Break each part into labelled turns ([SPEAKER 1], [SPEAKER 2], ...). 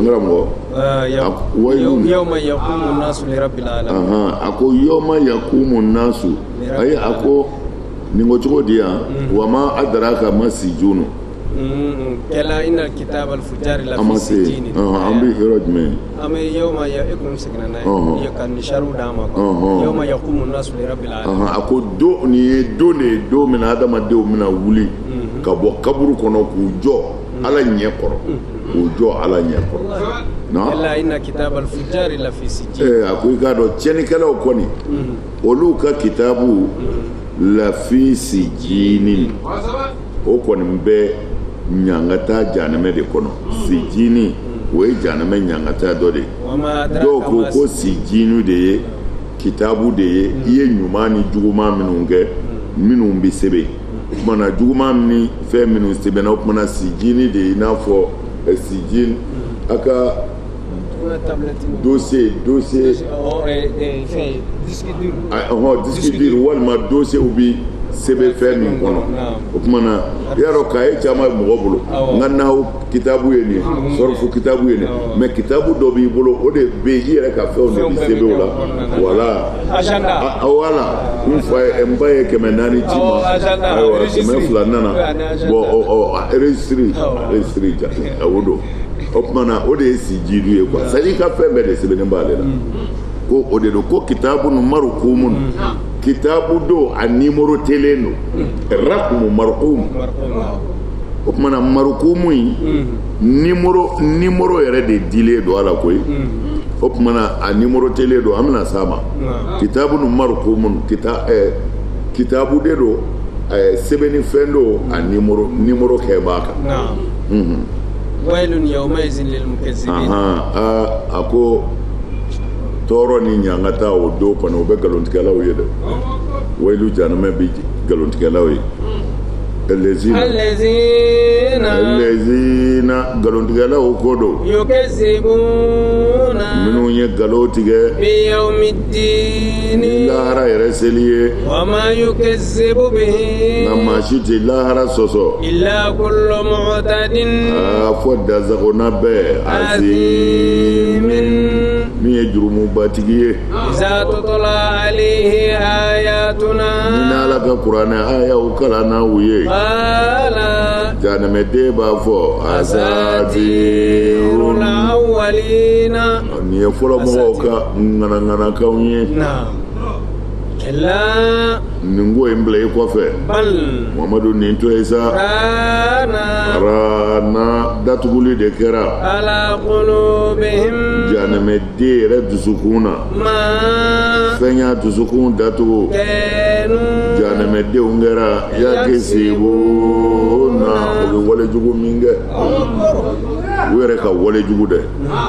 [SPEAKER 1] ngrambo
[SPEAKER 2] yawma yaqumu an-nasu li rabbil alamin
[SPEAKER 1] ako yawma yaqumu an-nasu ay ako ningo chogo dia wa ma adraka masijunu
[SPEAKER 2] kala inna al-kitaba al-fujjar la fi sijin
[SPEAKER 1] ambi hirajme
[SPEAKER 2] ame yawma yaqumu signana yakan sharu dama yawma yaqumu an-nasu li rabbil alamin
[SPEAKER 1] ako do ni do min adama de mina wuli ka bo kaburu kono ku jo ala nyekoro ku jo ala nyekoro no
[SPEAKER 2] kala inna kitaba al-fujjar la fi sijin
[SPEAKER 1] ako gado cheni kala okoni olu ka kitabu la fi sijinin o koni mbe nyangata janame de kono sijini we janame nyangata do de do ko sijinu de kitabu de ye nyumani juguma minunge minun bi sebe mana juguma ni fe minun sebe na mana sijini de inafo sijin aka dossier disque dur walma dossier ubi sebe fe min kono o kumana yaro kay chama mo bolo ngannaw kitabu yeni sorfu kitabu yeni mais kitabu do bi bolo o de be yere ka fe on de sebe wala wala agenda wala un fa embaye kemenani chima aywa kemen flanana bo registry ja awodo o kumana o de si jidu e kwa sali ka fe be de sebe ne mbale la ko o de ko kitabu no marukumun kitabu do a numéro télé no rakmu marqum o kumana marqumu numéro yere de dile do ala koy o kumana a numéro télé do amna sama kitabu no marqumun kitabu de do sebeni fendo a numéro kebaka
[SPEAKER 2] wailun yawmaizin lil mukazzibin
[SPEAKER 1] ako toro ni nyangata o do pano be galontikala o yede wailu janame bi galontikala o allazina galontikala o kodo
[SPEAKER 2] yukazzibuna
[SPEAKER 1] minu ye galotige
[SPEAKER 2] bi yawmiddin
[SPEAKER 1] lahara yereseliye
[SPEAKER 2] wa ma yukazzibu bihi
[SPEAKER 1] nama shiti lahara soso
[SPEAKER 2] illa kullu mu'tadin
[SPEAKER 1] fodda zagona be azimin mi jurumu batigiye
[SPEAKER 2] iza tutla alayhi ayatuna
[SPEAKER 1] nala ka qur'ana aya ukala na wuye
[SPEAKER 2] ala
[SPEAKER 1] jana mede ba fo
[SPEAKER 2] asatirul awwalina
[SPEAKER 1] ni folo mo ka ngana ka unye
[SPEAKER 2] na kella
[SPEAKER 1] ningo emble ko fe
[SPEAKER 2] bal
[SPEAKER 1] Muhammadu ni to isa rana datuguli de kera
[SPEAKER 2] ala qulubihim
[SPEAKER 1] jana mede re dusukuna
[SPEAKER 2] ma
[SPEAKER 1] fenya dusukun datugo
[SPEAKER 2] kenu
[SPEAKER 1] jana mede ungera ya kesibu na wale jugo minge were ka wale jugo de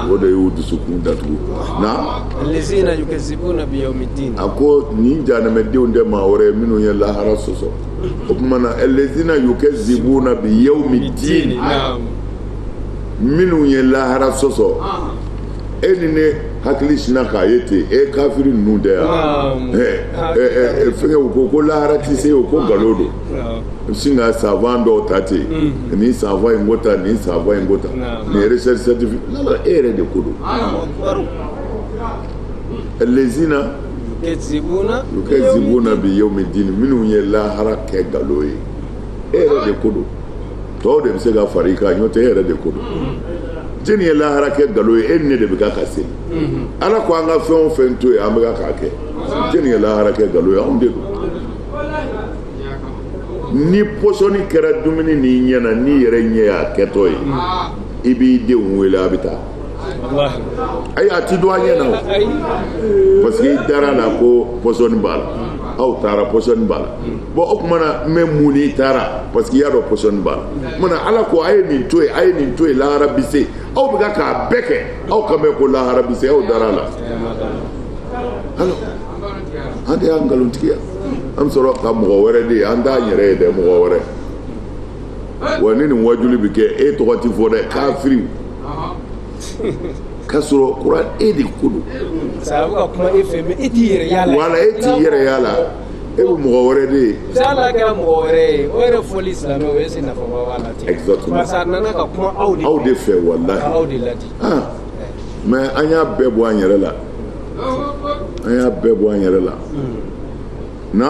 [SPEAKER 1] wode yu dusukun datugo na
[SPEAKER 2] allazina yukazzibuna bi yawmiddin
[SPEAKER 1] ako ni jana mede unde ma ore minu ya lahara soso opmana allazina yukazzibuna bi yawmiddin minu ya lahara soso enine hakili sina ka yete kafiri nude ya fenge ko lahara tise ko galodo singa savando tate ni sava ingota ni research certificate la ere de kudu allazina yukazzibuna bi yawmiddin minu ye lahara ke galoye ere de kudu to de se ga farika nyote ere de kudu jeni ye lahara ke galoye enne de bika kase ala ko anga fen fen to e amga ka ke jeni ye lahara ke galoye on de ni posoni kera dumini ni nyana ni yere nye ya keto yi ibi de wele abita
[SPEAKER 2] wallahi
[SPEAKER 1] ay ati do anyana parce que dara la ko posoni bala aw tara posoni bala bo okmana memuni tara parce que yado posoni bala mana ala ko ay ni toy la arabise aw biga ka beke aw kame ko la arabise aw dara la halo ande angaluntiya am soro ka mo wore de anda nyere de mo wore woni ni wajuli bi ke to wati fo de kafiri kasoro Quran edi kudu
[SPEAKER 2] sabu ka kuma efeme eti yere yala
[SPEAKER 1] wala eti yere yala e bɛ mɔgɔ wɛrɛ de ye.
[SPEAKER 2] Ala kɛra mɔgɔ wɛrɛ ye o yɛrɛ fɔli silamɛ o ye nafaba b'a la ten.
[SPEAKER 1] Exactement.
[SPEAKER 2] Parce que a nana ka kuma aw
[SPEAKER 1] de fɛ walahi.
[SPEAKER 2] Aw de ladi.
[SPEAKER 1] Mais an y'a bɛɛ bɔ an yɛrɛ la. An y'a bɛɛ bɔ an yɛrɛ la. Na.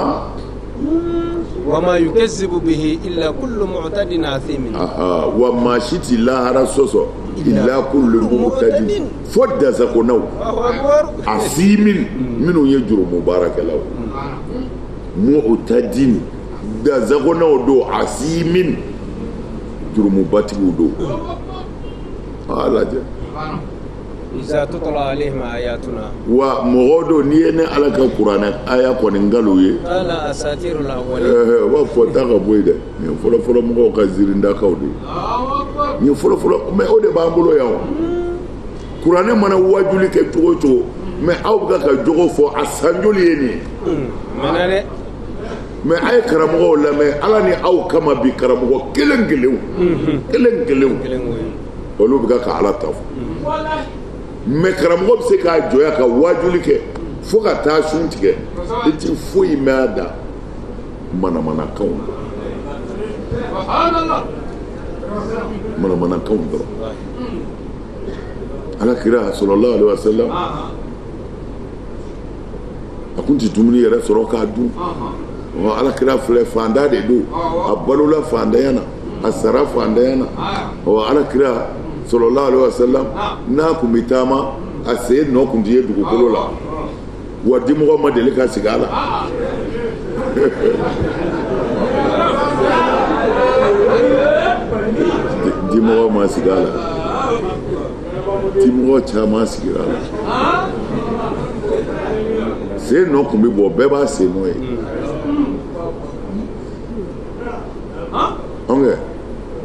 [SPEAKER 2] Wa ma yukazzibu bihi illa kullu mu'tadin athimin.
[SPEAKER 1] Wa maa si ti lahara sɔsɔ illa kullu mu'tadin fo dasakonaw asimin minnu ye jurumu baarakɛlaw mu'tadin dasakonaw do asimin jurumubatigiw do lajɛ.
[SPEAKER 2] Iza tutla alaihim ayatuna
[SPEAKER 1] wa mɔgɔ do n'i ye ne Ala ka kuranɛ aya kɔni nkalon ye
[SPEAKER 2] ala asatirul awwalin
[SPEAKER 1] wa fɔ ta ka bɔ yen dɛ nin fɔlɔ fɔlɔ mɔgɔw ka zirindakaw de nin fɔlɔ fɔlɔ mais o de b'an bolo yan o kuranɛ mana wajuli kɛ cogo cogo mais aw bɛ ka jogo fɔ a sanjoli ye nin ye mais a ye karamɔgɔw lamɛn Ala ni aw kama bi karamɔgɔ kelen kelenw olu bɛ ka Ala ta fɔ mais karamɔgɔ bɛ se k'a jɔya ka wajuli kɛ fo ka taa sun tigɛ i ti foyi mɛn a da manamanakanw dɔrɔn Ala kira sallallahu alaihi wasallam a kun ti dumuni yɛrɛ sɔrɔ k'a dun Ala kira filɛ fanda de don a balola fandaya na a sara fandaya na Ala kira sallallahu alaihi wasallam n'a kun bɛ taama a sen nɔ kun ti ye dugukolo la wa dimɔgɔ ma deli ka sigi a la dimɔgɔ ma sigi a la dimɔgɔ caman sigira a la sen nɔ kun bɛ bɔ bɛɛ b'a sen nɔ ye an kɛ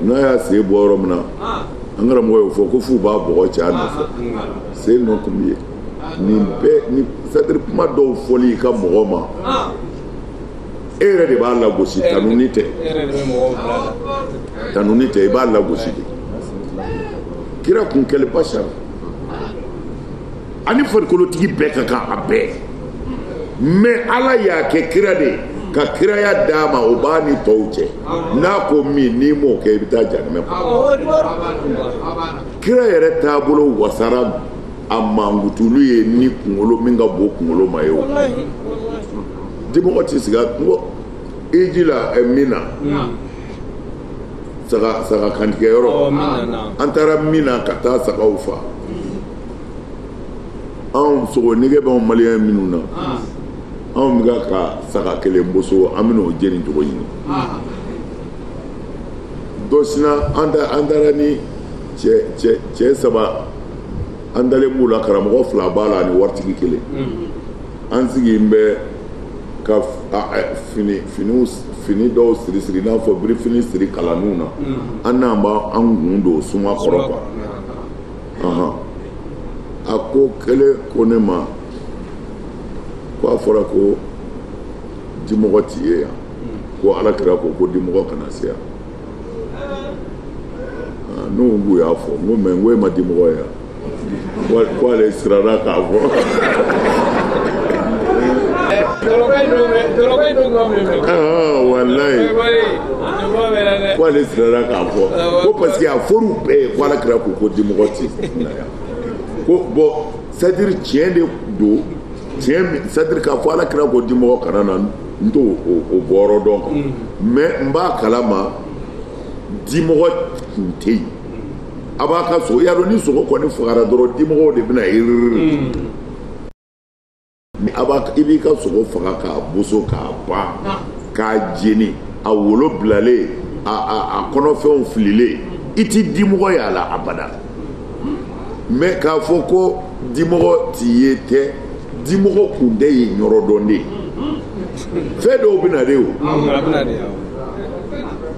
[SPEAKER 1] n'a y'a sen bɔ yɔrɔ min na an karamɔgɔ y'o fɔ ko f'u b'a bɔgɔ cɛ a nɔfɛ sen nɔ kun bɛ ye nin bɛɛ ni c'est-à-dire kuma dɔw fɔli i ka mɔgɔ ma e yɛrɛ de b'a lagosi tanuni tɛ i b'a lagosi de kira kun kɛlɛ bashar ani farikolotigi bɛɛ ka kan a bɛɛ mais Ala y'a kɛ kira de ka kiraya d'a ma o b'a ni tɔw cɛ n'a ko min n'i m'o kɛ i bɛ taa jahanɛmɛ kɔnɔ kira yɛrɛ taabolo wasara a mangutulu ye ni kunkolo min ka bon kunkolo ma ye o dimɔgɔ ti sigi n ko eji la Mina saga kantigɛ yɔrɔ an taara Mina ka taa sagaw fa anw sogonege b'anw maliyɛn minnu na anw bɛ ka saga kelen boso an bɛ n'o jeni cogo ɲini dɔ sina an taara ni cɛ saba an dalen b'u la karamɔgɔ fila b'a la ani waritigi kelen an sigi bɛ ka fini dɔw siri n'a fɔ birifini siri kalaniw na an n'an b'an kun don suma kɔrɔ quoi a ko kelen ko ne ma ko a fɔra ko dimɔgɔ t'i ye yan ko Ala kira ko dimɔgɔ kana se yan n'o k'u y'a fɔ n ko mais n ko e ma dimɔgɔ ye yan ko ale sirara k'a fɔ walayi ko ale sirara k'a fɔ ko parce que a fɔr'u bɛɛ ye ko Ala kira ko dimɔgɔ t'i na yan ko bon c'est-à-dire tiɲɛ de don c'est-à-dire k'a fɔ Ala kira ko dimɔgɔ kana na n t'o bɔyɔrɔ dɔn mais n b'a kalama dimɔgɔ tun tɛ yen a b'a ka sogo y'a dɔn ni sogo kɔni fagara dɔrɔn dimɔgɔw de bɛna i b'i ka sogo faga k'a boso k'a ban k'a jeni a wolo bilalen a kɔnɔfɛnw fililen i ti dimɔgɔ y'a la abada mais k'a fɔ ko dimɔgɔ t'i ye tɛ dimɔgɔ kun tɛ ye yɔrɔ dɔn de fɛn dɔw bɛna de o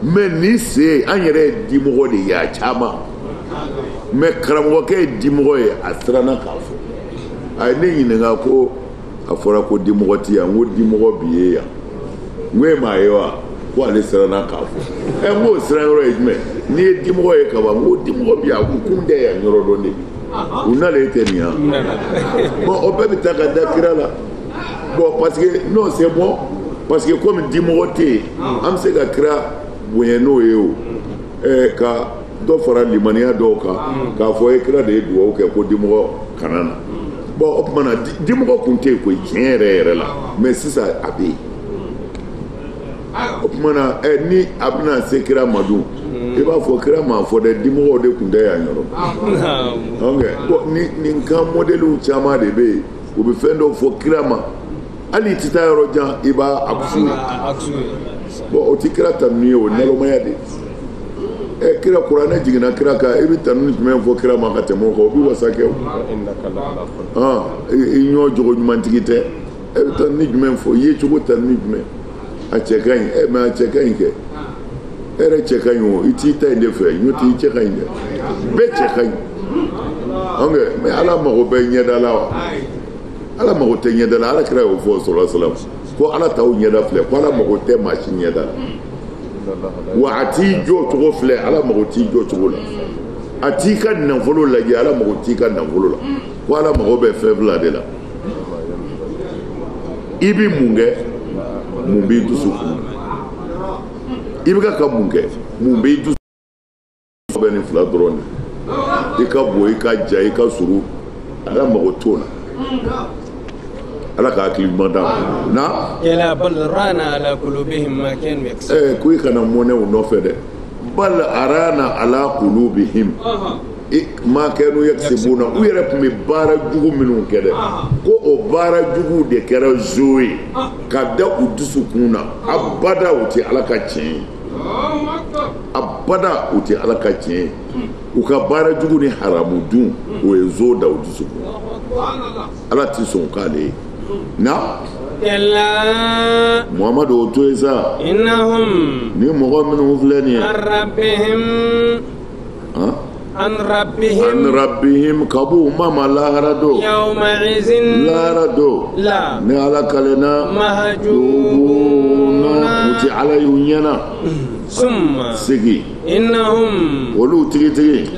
[SPEAKER 1] mais ni sen an yɛrɛ ye dimɔgɔ de ye a caman mais karamɔgɔkɛ ye dimɔgɔ ye a siranna k'a fɔ a ye ne ɲininka ko a fɔra ko dimɔgɔ tɛ yan n ko dimɔgɔ bi ye yan n ko e m'a ye wa ko ale siranna k'a fɔ n k'o siran yɔrɔ ye jumɛn n'i ye dimɔgɔ ye kaban n ko dimɔgɔ bi yan n kun tɛ yan yɔrɔ dɔn de u n'ale tɛ nin yan bon o bɛɛ bɛ taa ka da kira la bon parce que non c'est bon parce que comme dimɔgɔ tɛ yen an bɛ se ka kira bonya n'o ye o ka dɔ fara limaniya dɔw kan k'a fɔ ye kira de ye dugawu kɛ ko dimɔgɔ kana na bon o tuma na dimɔgɔ tun tɛ yen koyi tiɲɛ yɛrɛ yɛrɛ la mais sisan a bɛ yen o tuma na ni a bɛna se kira ma dun i b'a fɔ kira m'a fɔ dɛ dimɔgɔw de tun tɛ yan yɔrɔ ok bon nin kan modèles caman de bɛ yen u bɛ fɛn dɔw fɔ kira ma hali i tɛ taa yɔrɔ jan i b'a aksu bon o tɛ kira tanuni ye o nalomaya de kira kuranɛ jiginna kira kan i bɛ tanuni jumɛn fɔ kira ma ka tɛmɛ o kan o bɛ wasa kɛ o i ɲɔ jogo ɲumantigi tɛ e bɛ tanuni jumɛn fɔ i ye cogo tanuni jumɛn a cɛ ka ɲi mais a cɛ ka ɲi kɛ e yɛrɛ cɛ ka ɲi o i t'i ta in de fɛ ɲɔ t'i cɛ ka ɲi dɛ bɛɛ cɛ ka ɲi ok mais ala mago bɛ ɲɛda la wa ala mago tɛ ɲɛda la ala kira y'o fɔ sɔrɔ salam ko ala t'aw ɲɛda filɛ ko ala mago tɛ maa si ɲɛda la wa a t'i jɔ cogo filɛ ala mago t'i jɔ cogo la a t'i ka nafolo lajɛ ala mago t'i ka nafolo la ko ala mago bɛ fɛn fila de la i bɛ mun kɛ mun b'i dusu kun i bɛ ka mun kɛ mun b'i dusu bɛ nin fila dɔrɔn de i ka bɔ i ka ja i ka suru ala mago t'o la ala ka hakili ɲuman d'a ma na
[SPEAKER 2] yala bal rana ala qulubihim ma kanu yaksubun
[SPEAKER 1] ko i kana mɔnɛ u nɔfɛ dɛ bal arana ala qulubihim ma kanu yaksubun u yɛrɛ tun bɛ baara jugu minnu kɛ dɛ ko o baara jugu de kɛra zo ye ka da u dusukun na abada u tɛ ala ka tiɲɛ ye abada u tɛ ala ka tiɲɛ ye u ka baara jugu ni haramu dun o ye zo da u dusukun ala tɛ sɔn k'ale ye na Muhammadu o to ye sa ni mɔgɔ minnu filɛ nin ye an rabbihim kabu mama lahara do lahara do ni ala kalena mahjubuna uti ala y'u ɲɛna sigi olu tigi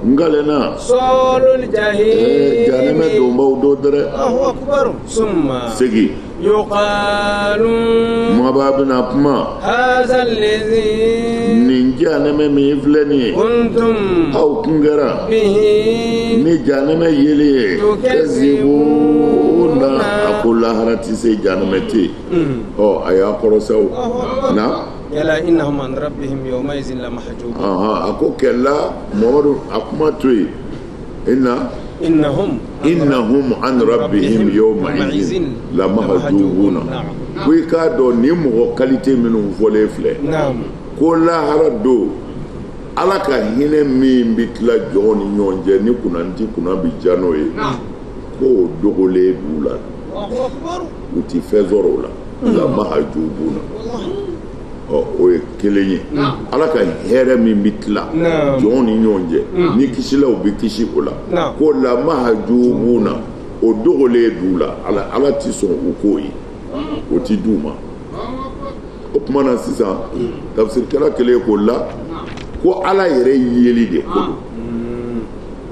[SPEAKER 1] ngalena janɛmɛ donbaw do dɛrɛ sigi mɔgɔ bɛna kuma nin janɛmɛ min filɛ nin ye aw kun kɛra ni janɛmɛ yeli ye kazibuna a ko lahara tɛ se janɛmɛ tɛ ɔ a y'a kɔrɔsɛw na
[SPEAKER 2] yala innahum an rabbihim yawmaizin la mahjubun
[SPEAKER 1] a ko kɛla Muhammadu a kuma to yen innahum an rabbihim yawmaizin la mahjubuna ko i k'a dɔn ni mɔgɔ qualité minnu fɔlen filɛ ko lahara don ala ka hinɛ min bɛ tila jɔn ni ɲɔgɔn cɛ ni kunnanti kunna bi ja n'o ye ko o dogolen b'u la u ti fɛn sɔrɔ o la la mahjubuna o ye kelen ye ala ka hɛrɛ min bɛ tila jɔn ni ɲɔgɔn cɛ ni kisilaw bɛ kisi o la ko la mahjubuna o dogolen b'u la ala ti sɔn u k'o ye o ti d'u ma o tuma na sisan tafsirikɛla kelen ko la ko ala yɛrɛ yeli de ko don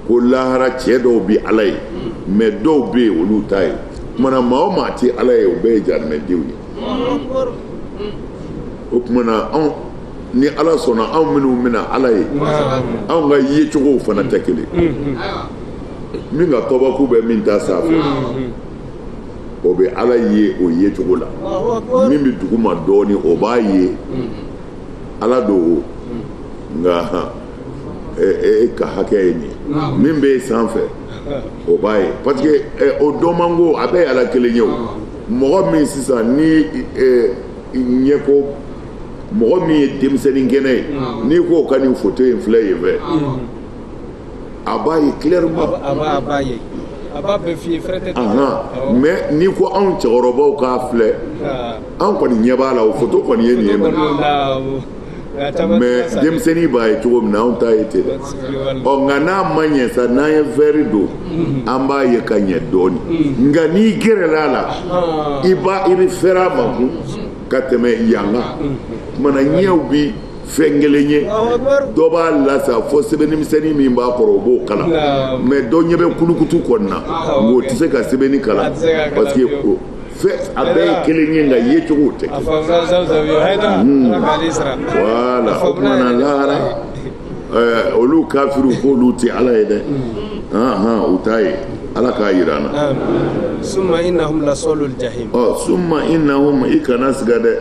[SPEAKER 1] ko lahara cɛ dɔw bɛ ala ye mais dɔw bɛ yen olu ta ye tuma na maa o maa tɛ ala ye o bɛɛ ye janɛmɛdenw ye o tuma na anw ni ala sɔnna anw minnu bɛna ala ye anw ka yecogow fana tɛ kelen min ka tɔbaku bɛ min ta sanfɛ o bɛ ala ye o yecogo la min bɛ dugu ma dɔɔnin o b'a ye ala do nka e ka hakɛ ye nin min bɛ sanfɛ o b'a ye parce que o dɔnmanko a bɛɛ ye ala kelen ye o mɔgɔ min sisan ni ɲɛko mɔgɔ min ye denmisɛnnin kɛnɛ ye n'i ko ka nin photo in filɛ yen fɛ a b'a ye clairement
[SPEAKER 2] a b'a ye a b'a bɛɛ f'i ye fɛrɛ tɛ
[SPEAKER 1] mais n'i ko anw cɛkɔrɔbaw k'a filɛ anw kɔni ɲɛ b'a la o photo kɔni ye nin ye mais denmisɛnnin b'a ye cogo min na anw t'a ye ten dɛ nka n'a ma ɲɛ sa n'an ye verre don an b'a ye ka ɲɛ dɔɔnin nka n'i gɛrɛl'a la i bɛ fɛrɛ a ma kun ka tɛmɛ yan kan kumana ɲɛw bi fɛn kelen ye dɔ b'a lasa fo sɛbɛnnimisɛnnin min b'a kɔrɔ o b'o kalan mais dɔ ɲɛ bɛ kulukutu kɔni na nka o tɛ se ka sɛbɛnni kalan parce que fait avec kelinga yechugote voilà okmana lara olu kafiru ko luti ala yede utai ala ka yirana
[SPEAKER 2] summa innahum lasalul jahim
[SPEAKER 1] summa innahum ikanas gade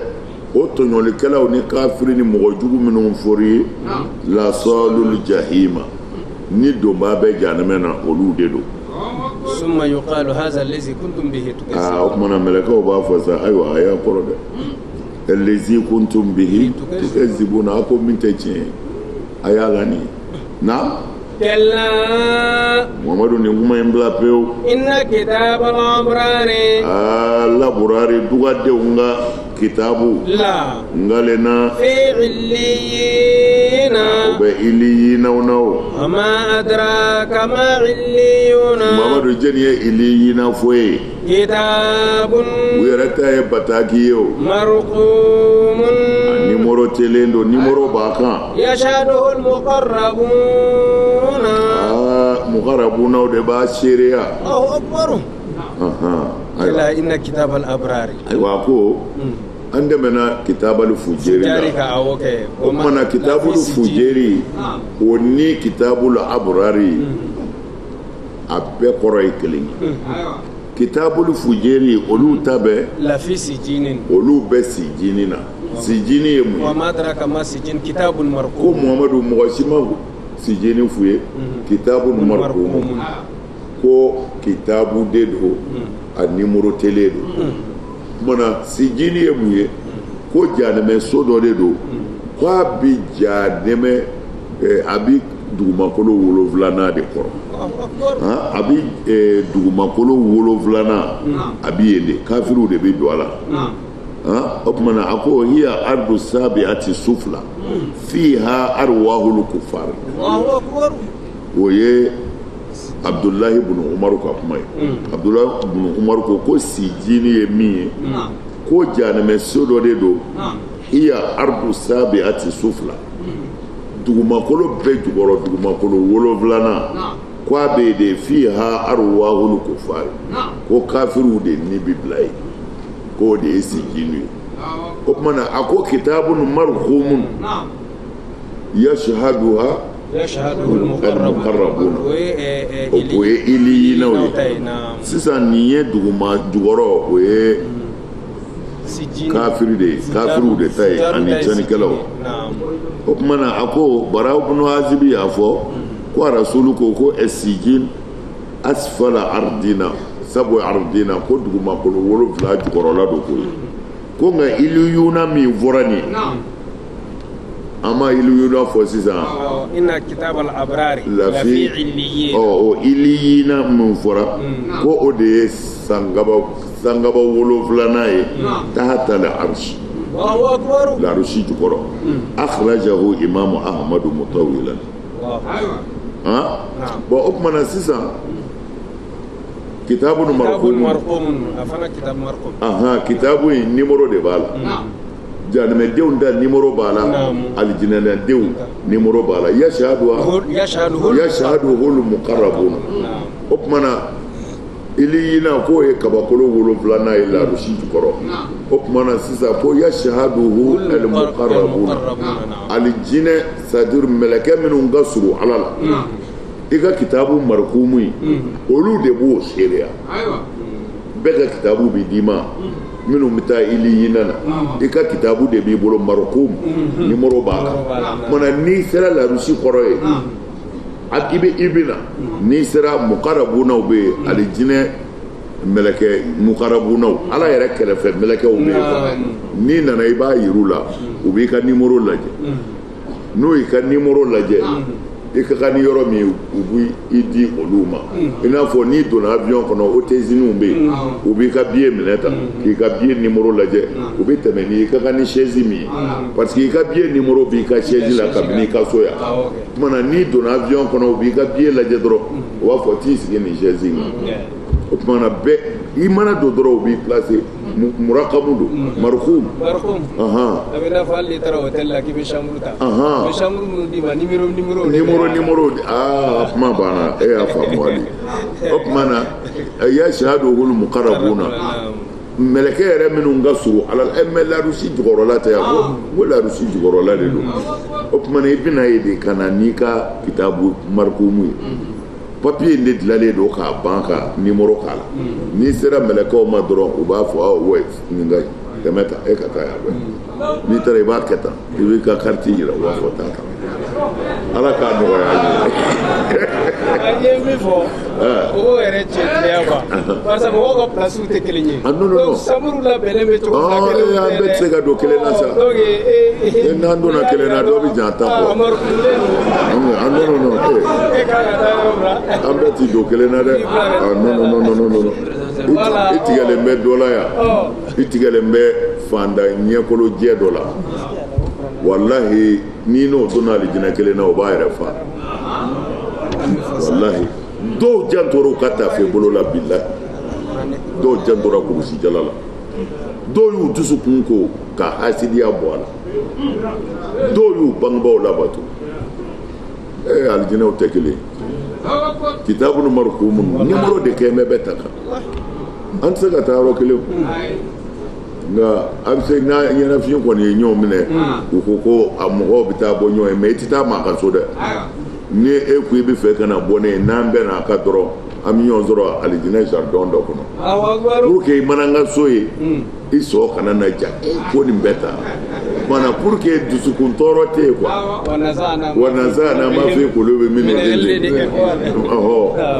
[SPEAKER 1] otonyoli kala ni kafiri ni mogojugu minnu fori lasalul jahima ni do babe janamena olu de do
[SPEAKER 2] summa yuqalu hadha allazi kuntum bihi tukazibun
[SPEAKER 1] okmana melaka ba fasa aywa aya korode allazi kuntum bihi tukazibun ako minteche aya gani na
[SPEAKER 2] kalla
[SPEAKER 1] Muhammadu ni nguma imbla peu
[SPEAKER 2] inna kitabal abrari
[SPEAKER 1] laburari duga de unga kitabu
[SPEAKER 2] la
[SPEAKER 1] ngalena
[SPEAKER 2] fi illiyina
[SPEAKER 1] be illiyina unawo
[SPEAKER 2] ama adraka ma illiyuna
[SPEAKER 1] Muhammadu jeniye illiyina foye
[SPEAKER 2] kitabun
[SPEAKER 1] wirata e batakiyo
[SPEAKER 2] marqumun
[SPEAKER 1] nimero telendo nimero baka
[SPEAKER 2] yashhaduhu almuqarrabuna
[SPEAKER 1] muqarrabuna de ba sheria
[SPEAKER 2] Allahu akbar kalla inna kitabal abrari
[SPEAKER 1] aywa ko ande mena kitabal fujeri
[SPEAKER 2] jarika awoke
[SPEAKER 1] mana kitabul fujeri woni kitabul abrari abbe koroy kelin kitabul fujeri olu tabe
[SPEAKER 2] la fi sijinin
[SPEAKER 1] olu be sijinina sijini yemu
[SPEAKER 2] wa madraka ma sijin kitabun
[SPEAKER 1] ko
[SPEAKER 2] marqum
[SPEAKER 1] Muhammadu mugashima sijini fuye kitabun marqum ko kitabu dedo a nimero tele do mana sijini yemu ye ko janeme sodo de do ko abi janeme abi dugumakolo woloflana de kɔrɔ abi dugumakolo woloflana abi yende kafiru de bi do ala o kumana a ko hiya ardu sabi'ati sufla fiha arwahul kufar o ye Abdullahi ibn Umar ka kuma ye Abdullahi ibn Umar ko sijini ye min ye ko janeme sodo de do hiya ardu sabi'ati sufla dugumakolo bɛɛ jukɔrɔ dugumakolo wolonwulana ko a bɛ de fiha arwahul kufar ko kafiru de ni bi bila ye ko de ye sijini ye o tuma na a ko kitabun marqumun yashhaduha al-muqarrabun o ye iliyinaw ye sisan nin ye duguma jukɔrɔ o ye kafiru de ta ye ani cɛnikɛlaw o kuma na a ko bara ibn Azib y'a fɔ ko rasulu ko sijin asfala ardina sabu ardina ko dugumakolo wolonwula jukɔrɔla do ko nka iliyuna min fɔra nin an ma iliyuna fɔ sisan
[SPEAKER 2] inna kitabal abrari lafi illiyin
[SPEAKER 1] o iliyina min fɔra ko o de ye sangaba wolonwulana ye tahata al-arsh larushi jukɔrɔ akhrajahu imamu ahmadu mutawilan bon o tuma na sisan kitabu marqum
[SPEAKER 2] afana kitab marqum
[SPEAKER 1] kitabu in nimero de b'a la janɛmɛdenw da nimero b'a la alijinɛdenw nimero b'a la yashhaduhul muqarrabun o tuma na iliyina ko ye kabakolo wolonwulana ye larushi jukɔrɔ o tuma na sisan ko yashhaduhu al-muqarrabun alijinɛ c'est-à-dire mɛlɛkɛ minnu ka surun ala la i ka kitabu marqumu in olu de b'o seereya bɛɛ ka kitabu bi d'i ma minnu bɛ taa iliyina na i ka kitabu de b'i bolo marqum nimero b'a kan mana n'i sera larushi kɔrɔ ye i bɛ na n'i sera muqarrabunaw bɛ yen alijinɛ mɛlɛkɛ muqarrabunaw ala yɛrɛ kɛrɛfɛ mɛlɛkɛw bɛ yen n'i nana i b'a yir'u la u b'i ka nimero lajɛ n'o y'i ka nimero lajɛ i ka kan ni yɔrɔ min u b'i di olu ma i n'a fɔ n'i donna avion kɔnɔ hôtesiniw bɛ yen u b'i ka billet minɛ ta k'i ka billet nimero lajɛ u bɛ tɛmɛ n'i ka kan ni chaise min ye parce que i ka billet nimero b'i ka chaise la kabini i ka so yan o tuma na n'i donna avion kɔnɔ u b'i ka billet lajɛ dɔrɔn u b'a fɔ t'i sigi nin chaise in kan o tuma na bɛɛ i mana don dɔrɔn u b'i placer muraqabu do marqum
[SPEAKER 2] a bɛ n'a fɔ hali n'i taara hôtel la k'i bɛ chambre ta u bɛ chambre minnu d'i ma nimero
[SPEAKER 1] kuma banna e y'a faamu hali o tuma na yashhaduhul muqarrabuna meleke yɛrɛ minnu ka surun ala la mais larusi jukɔrɔla tɛ yan ko larusi jukɔrɔla de don o tuma na i bɛna ye de ka na n'i ka kitabu marikumu ye papiye in de dilanlen don k'a ban ka nimoro k'a la n'i sera mɛlɛkɛw ma dɔrɔn u b'a fɔ awɔ nin ka ɲi tɛmɛ tan e ka taa yan n'i taara i b'a kɛ tan i b'i ka carte yira u b'a fɔ taa tan ala k'a nɔgɔya an
[SPEAKER 2] ye. Ye min fɔ o yɛrɛ cɛtigiya quoi parce que mɔgɔw ka place tɛ kelen ye. Donc samuru labɛnnen bɛ cogo la kelen bɛɛ.
[SPEAKER 1] An bɛɛ tɛ se ka don kelen na sa. N'an donna kelen na dɔ bɛ jan ta fɔ. Non.
[SPEAKER 2] E ka taa yɔrɔ la.
[SPEAKER 1] An bɛɛ ti don kelen na dɛ. Non. I tigɛlen bɛ dɔ la yan. I tigɛlen bɛ fantan ɲɛkolo jɛ dɔ la. Wallahi n'i n'o donna alijinɛ kelen na o b'a yɛrɛ fa. Wallahi dɔw jantora ka tafe bolo la billahi dɔw jantora kurusi jala la dɔw y'u dusukun ko ka hasidiya bɔ a la dɔw y'u bangebaaw labato alijinɛw tɛ kelen kitabu markumu nimero de kɛmɛ bɛ ta kan an tɛ se ka taa yɔrɔ kelen nka a bɛ se n'a ɲɛnafin kɔni ye ɲɔgɔn minɛ u ko ko a mɔgɔw bɛ taa bɔ ɲɔgɔn ye mais i tɛ taa maa ka so dɛ ni e ko i bɛ fɛ ka na bɔ ne ye n'an bɛɛ n'a ka dɔrɔn an bɛ ɲɔgɔn sɔrɔ alijinɛ jardin dɔ kɔnɔ pour que i mana n ka so ye i sɔ kana na ja ko nin bɛ ta mana pour que dusukun tɔɔrɔ tɛ yen quoi wa naza n'an b'a fɔ k'olu bɛ min ghilin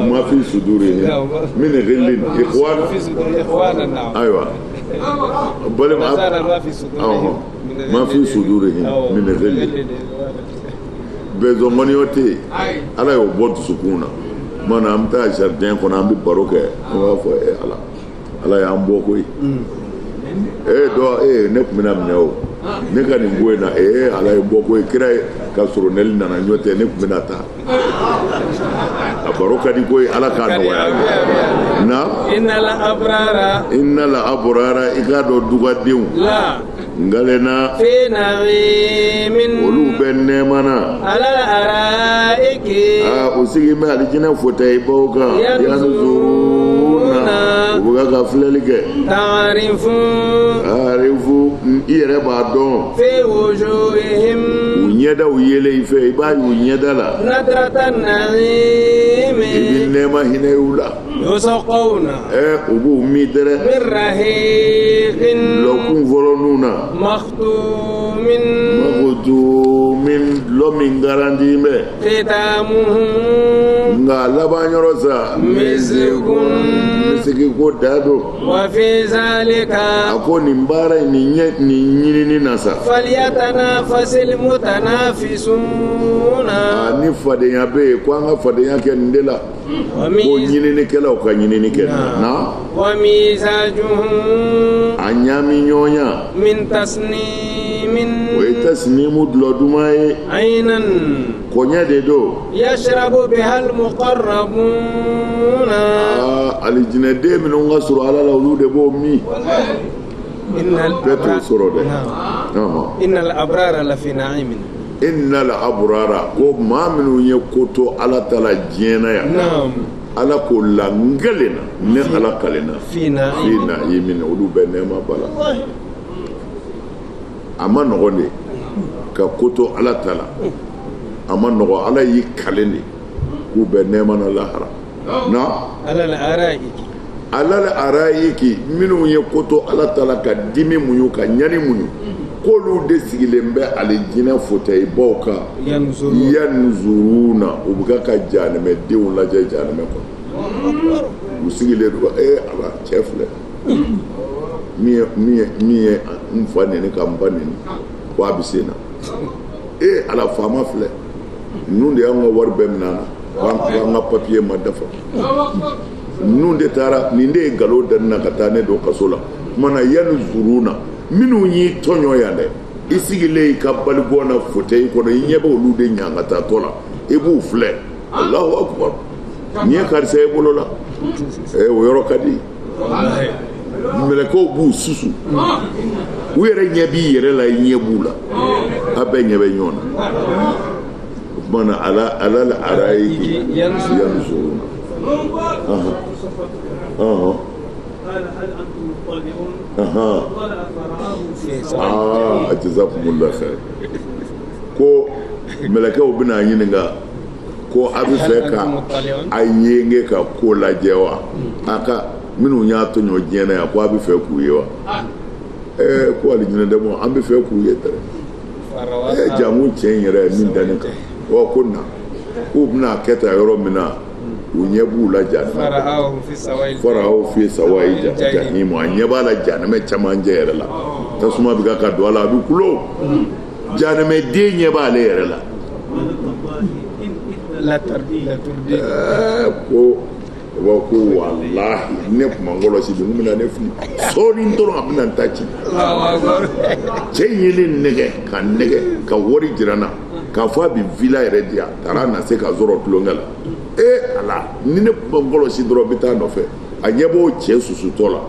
[SPEAKER 1] ma fi sudurihim min ghilin ikhwana ayiwa balima ma fi sudurihim min ghilin besoin tɛ yen ala y'o bɔ dusukun na mana an bɛ taa jardin kɔnɔ an bɛ baro kɛ an b'a fɔ ala y'an bɔ koyi dɔ ne tun bɛna minɛ o ne ka nin ko in na ala ye bɔ koyi kira ye ka sɔrɔ nɛli nana ɲɔ tɛ ne tun bɛna taa a baro ka di koyi ala k'a nɔgɔya na innal abrara i k'a dɔn dugadenw ngalena olu bɛ nɛɛma na o sigi bɛ alijinɛ fauteuil baw kan yanzuruna u bɛ ka filɛli kɛ taarifu i yɛrɛ b'a dɔn u ɲɛdaw yelen i fɛ i b'a ye u ɲɛda la i bɛ nɛɛma hinɛ y'u la u b'u min dɛrɛ lɔkun fɔlɔninw na makhtumin lɔ min garanti bɛ nka laban yɔrɔ sa misigi ko da don a ko nin baara in nin ɲinini na sa ni fadenya bɛ yen ko an ka fadenya kɛ nin de la ko ɲininikɛlaw ka ɲinini kɛ na a ɲaami ɲɔgɔnya o ye tasnimu dulɔ duman ye koɲɛ de don alijinɛden minnu ka sɔrɔ ala la olu de b'o min bɛɛ t'o sɔrɔ dɛ
[SPEAKER 2] innal abrara lafi na'imin
[SPEAKER 1] innal abrara ko maa minnu ye ko to ala ta la diɲɛ na yan ala ko langale na ne ala kalena fina yimin olu bɛ nɛɛma bala a ma nɔgɔn de ka ko to ala ta la a ma nɔgɔn ala y'i kalen de k'u bɛ nɛɛma na lahara alal arayiki minnu ye ko to ala ta la ka dimi muɲu ka ɲani muɲu k'olu de sigilen bɛ alijinɛ fauteuil baw kan yanzuruna u bɛ ka jahanɛmɛdenw lajɛ jahanɛmɛ kɔnɔ u sigilen don ala cɛ filɛ min ye n fa neni ka n ba neni ko a bɛ sen na ala faama filɛ ninnu de y'an ka wari bɛɛ minɛ an na k'an ka papiye ma dafa ninnu de taara nin de ye nkalon da ne na ka taa ne don kaso la kumana yanzuruna minnu y'i tɔɲɔ yan dɛ i sigilen i ka baligɔ na fauteuil kɔnɔ i ɲɛ bɛ olu de ɲangatatɔ la i b'u filɛ Allahu akbar nin ye karisa i bolo la o yɔrɔ ka di mɛlɛkɛw b'u susu u yɛrɛ ɲɛ b'i yɛrɛ la i ɲɛ b'u la a bɛɛ ɲɛ bɛ ɲɔgɔn na o kumana ala la arayi yanzuruna
[SPEAKER 2] قال هل أنتم مطلعون؟ طلعت فرآه في سواء
[SPEAKER 1] جزاكم الله خير ko melakaw bina ɲininka ko a bɛ fɛ ka a yenge ka ko lajɛ wa a ka minnu y'a tɔɲɔ diɲɛ na yan ko a bɛ fɛ k'u ye wa ko ali jinɛ dɛmɔ an bɛ fɛ k'u ye tɛ jamu cɛ in yɛrɛ min dannen kan ko na k'u bɛna kɛ ta yɔrɔ min na u ɲɛ b'u la faraaw fi sawayi jahimu a ɲɛ b'a la jahanɛmɛ camancɛ yɛrɛ la tasuma bɛ ka don a la a bɛ kulo jahanɛmɛ den ɲɛ b'ale yɛrɛ la ko walahi ne kuma ngɔlɔsi bi mun bɛna ne fili sɔɔni dɔrɔn a bɛna n ta ci cɛ in ye ne nɛgɛ ka wari jira n na k'a fɔ a bɛ villa yɛrɛ di yan a taara na se ka sɔrɔ tulonkɛ la ala ni ne kuma ngɔlɔsi dɔrɔn bɛ taa nɔfɛ a ɲɛ b'o cɛ susutɔ la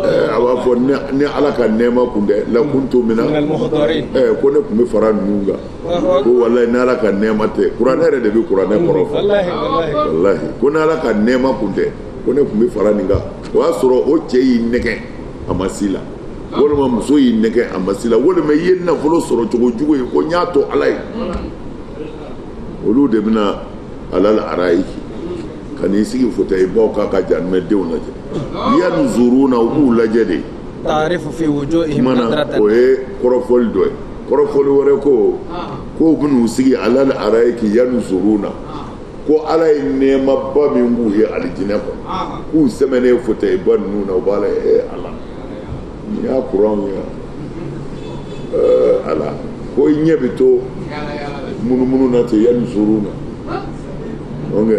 [SPEAKER 1] a b'a fɔ ni ala ka nɛɛma kun tɛ la kuntu mina ko ne tun bɛ fara ninnu kan ko walahi ni ala ka nɛɛma tɛ kuranɛ yɛrɛ de bɛ kuranɛ kɔrɔ fɔ walahi ko ni ala ka nɛɛma kun tɛ ko ne tun bɛ fara nin kan o y'a sɔrɔ o cɛ y'i nɛgɛ a ma si la walima muso y'i nɛgɛ a ma si la walima i ye nafolo sɔrɔ cogo jugu ye ko n y'a to ala ye olu de bɛna ala la arayiki ka n'i sigi fauteuil baw kan ka jahanɛmɛdenw lajɛ yanzuruna u b'u lajɛ de
[SPEAKER 2] taarifu fi wujuhihim nadratan
[SPEAKER 1] o ye kɔrɔfɔli dɔ ye kɔrɔfɔli wɛrɛ ko u bɛn'u sigi ala la arayiki yanzuruna ko ala ye nɛɛmaba min b'u ye alijinɛ kɔnɔ k'u sɛmɛnen fauteuil ba ninnu na u b'a la ala ni y'a kuranw ye ala ko i ɲɛ bɛ to munumunu na ten yanzuruna donc